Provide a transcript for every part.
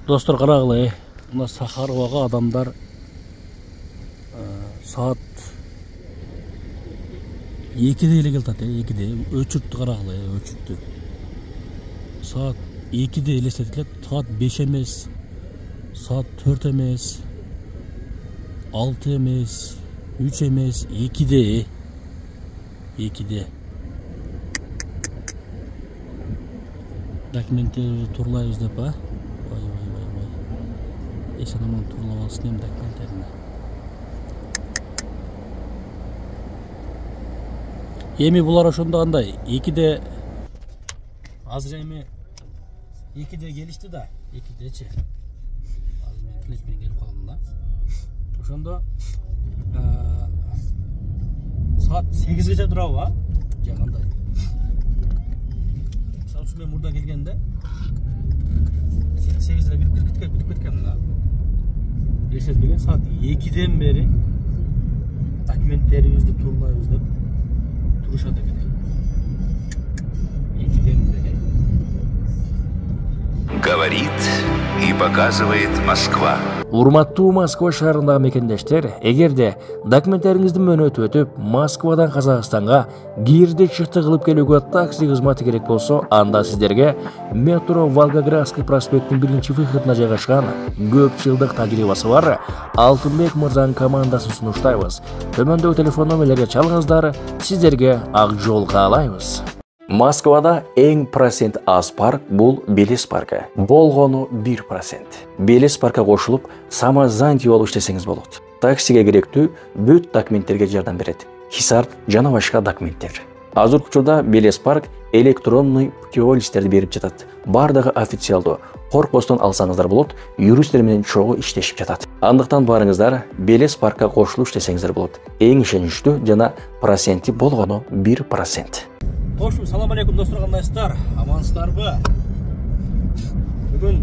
Dostlar qaragıla, mına Sakharovaga adamlar saat 2'de ele keldi, 2'de öçürttü qaragıla, öçürttü. Saat 2'de elesediler, saat 5 emes, saat 4 emes, 6 emes, 3 emes, 2'de. 2'de. Dokumentleri turlayız dep ha. Vay. Eşanamın turlap alsın hem dokumentlerini. Emi bular ошондо андай 2'de азыр эми 2'de gelişti da 2'дечи. Азыр мен клип менен келип калдым да. Ошондо saat 8'e durabы ha. Же кандай? Мисалы үчүн мен мурда келгенде 8'de билип кеткенмин да. Эсептеген saat 2'den beri dokumentlerimizni turlayбыз деп turuşat eкен. 2'den beri. Говорит и показывает Москва. Урматтуу Москва шаарындагы мекендештер, эгерде документтериңизди мөөнөтү өтүп, Москвадан Казакстанга кирди чыкты кылып келүүгө такси кызматы керек болсо, анда сиздерге метро Волгоградский проспекттин 1-выходуна жайгашкан көп жылдык тажрыйбасы бар Алтынбек мырзанын командасын сунуштайбыз. Төмөндөгү телефон номерлерге чалыңыздар, сиздерге ак жол каалайбыз. Москвада эң процент аз парк бул Белес паркы. Болгону 1%. Белес паркка кошулуп, самозанятый болуп иштесеңиз болот. Таксиге керектүү бүт документтерге жардам берет. Хисарт жана башка документтер. Азыркы учурда Белес парк электронный путеводительдерди берип жатат. Бардыгы официалдуу. Коркпостон алсаңыздар болот, юристтер менен чогуу иштешип жатат. Андыктан барыңыздар, Белес паркка кошулуп иштесеңиздер болот. Эң ишеничтүү жана проценти болгону 1%. Hoşum, salam aleykum dostlar, kandayсыздар? Amansыздарбы? Бүгүн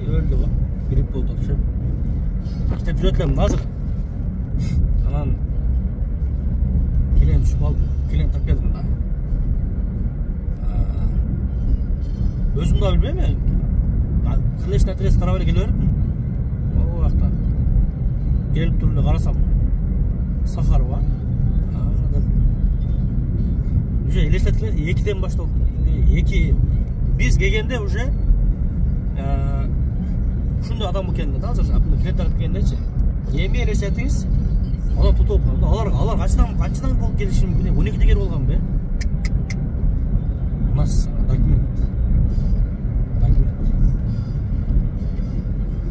өлдү го. Грип болду окшойт. Иштеп жүрөт элем азыр. Анан келем түшүп алып, келем тап келдим да. Өзүм да билбейм мен. Кылычный адрес карап эле келе бердим. О вакытта келип туруп эле карасам Сахарова. Уже элестетилер 2'den башталып. 2 биз келгенде уже ушундай адам экенин да азыр клиент алып келгендечи. Эми элестетиңиз, алар тутуп калды. Алар качадан болуп келиши мүмкүн? 12'de келип алган бе? У нас документ.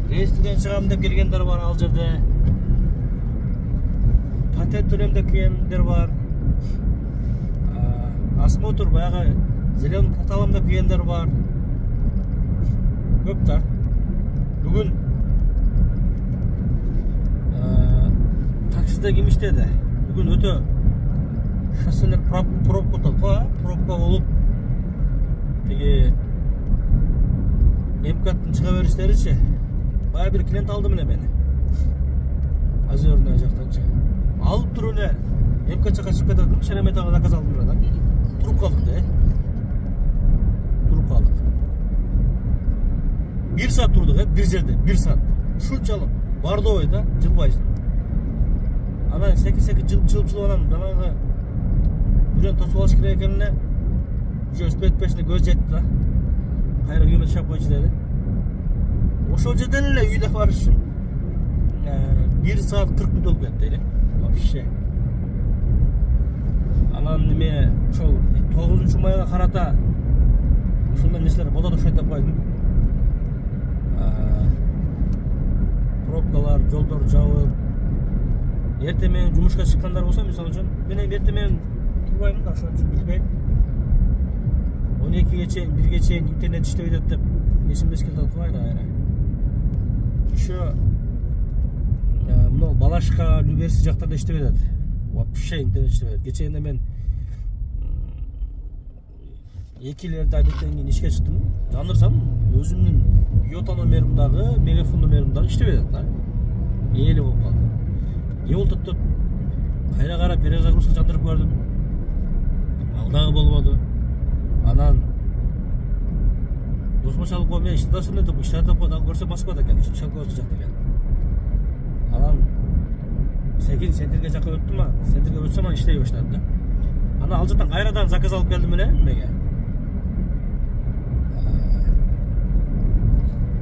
Рейстен чыгам деп келгендер бар ал жерде. Патент төлөм деп келгендер бар. Осмотр баягы зеленый карталам деп келгендер бар. Көп да. Бүгүн таксиде ким иштеди? Бүгүн өтө шосселер пробка болуп тиги МКаттын чыга бериштеричи. Бая бир клиент алды мына мени. Озерное жактанчы. Алып туруп эле МК чакка чыгып кетет. Шереметова заказ алдым да. Туруп калдык да. Туруп калдык. 1 saat турдук, бир жерде, 1 saat. Ушунчалык бардоо да, жылбай. Анан секи жылып анан жанагы бүрөн тосуп алыш керек экенине уже өспөтпешине көз жетти да. Кайра үйүмө чап койчу деди. Ошол жерден эле үйдө барыш үчүн 1 saat 40 мүнөт болуп кетти эле. Вообще. Анан неме ошол 9-майга карата ушундай нерселер болот окшойт деп койдум. Пробкалар, жолдор жабып. Эртең менен жумушка чыккандар болсо, мисалы үчүн, мен эртең менен турбаймын да, ошон үчүн билбейм. 12-ге чейин, 1-ге чейин интернет иштебей атат деп эсимде келди кайра. Ошо мына Балашка, Люберси жактарда иштебей атат. Вообще интернет иштебей. Кечээне мен 2-лерде абиттен кийин ишке чыктым. Жандырсам, өзүмдүн Йота номеримдагы, Мегафон номеримдагы иштебей атат да. Эли болуп калды. Не болду деп кайра карап перезагрузка жандырып көрдүм. Ал дагы болбоду. Анан досума чалып коюп, мен иштесин деп иштетип көрсө Москвада экен, Шелковский жакта экен. Анан Секин центрге жакка өттүм, центрге өтсөм анан иштей баштады да. Анан ал жактан кайрадан заказ алып келдим эле немеге.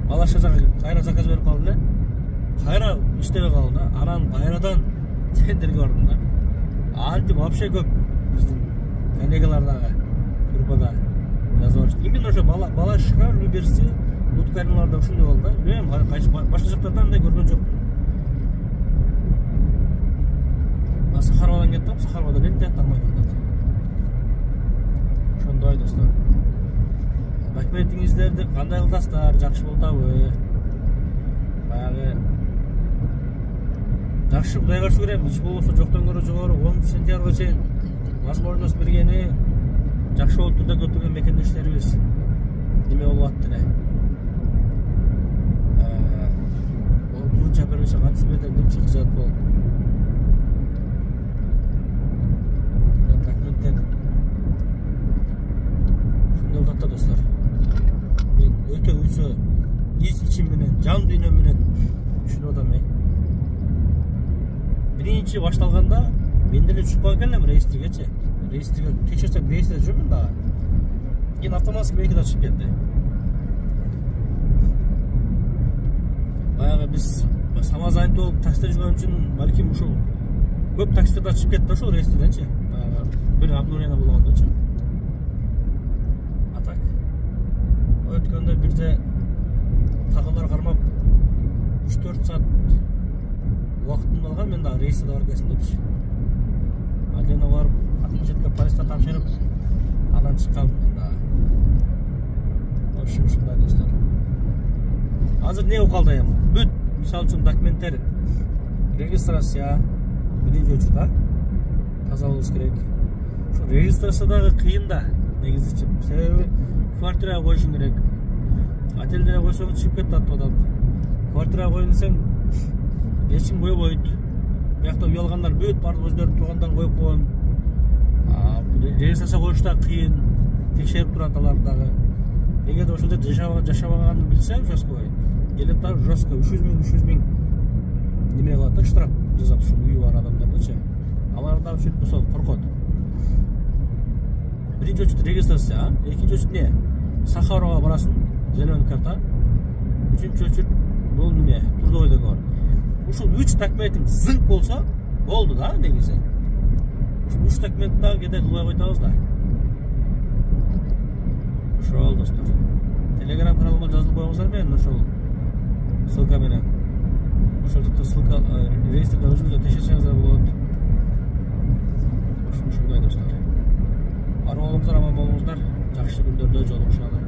Балашка жакка кайра заказ берип калдым эле. Кайра иштебей калды да. Анан кайрадан центрге бардым да. Антип вообще көп биздин коллегалардагы группада жазып. Именно ошо Балашка, Люберси, Луткаринларда ушундай болду да. Билбейм, башка жактарда андай көргөн жокмун. Сахаровадан кеттім, Сахаровада лентте аттанмайды ondады. Ошондой достор. Рахметиңиздерди кандай кылдасыздар, жакшы болтабы? Баягы жакшы Кудайга шүгүр эми, ич болбосо жоктон көрө жогору 10 сентябрга чейин возможность бергени жакшы болуп турда көтүргөн мекендештерибиз неме болуп атты эле. 30-апрелге кантип бетер деп чыксат болду. Шундай достор. Мен өтө ичим менен, жан дүйнөм менен түшүнүп атам. Биринчи башталганда мен деле түшүп калган элем реестргечи. Реестрге текшерсем реестрде жүрмүн да. Кийин автоматский бекет ачып кетти. Баягы биз самозанят болуп таксиде жүргөн үчүн балким ушул көп таксилерди ачып кетти ошол реестрденчи. Баягы бир обновление болгондочу. Өткөндө бирде тагылар кармап 3-4 саат убактымды алган, мен дагы рейсте бар келсин депчи. Адена барып, отпечатка полиста тапшырып, анан чыккам мен дагы. В общем, ушундай достор. Азыр не калды эми? Бүт, мисалы үчүн документтер, регистрация, биринчи очукта таза болуш керек. Ошо регистрация дагы кыйын да, негизичи. Себеби квартирага коюшуң керек. Отелде койсоң чыгып кетти атат. Квартирага коюн десең, эч ким койбойт. Биякта уялгандар бүт баардык өздөрүнүн туугандарын коюп койгон. Регистрация коюш да кыйын, текшерип турат алар дагы. Эгерде ошол жерде жашабаганын билсе, участковый, келип дагы жестко 300 миң неме кылат да, штраф жазат ушул үйү бар адамдардычы. Алар дагы ушинтип болсо коркот. Биринчи очут регистрация, экинчи очут не? Сахаровага барасың, зеленый карта. Үчүнчү очут бул неме? Трудовой договор. Ушул 3 документиң зыңк болсо, болду да, негизи. Ушул 3 документти дагы кете кылбай койтабыз да. Ошол достор. Телеграм каналыма жазылып коюңуздар менен ошол ссылка менен. Ошол жерде ссылка реестрде өзүңүздөр текшерсеңиздер болот. Ушундай достор. Ар болуңуздар, аман болуңуздар. Жакшы күндөрдө жолугушалы.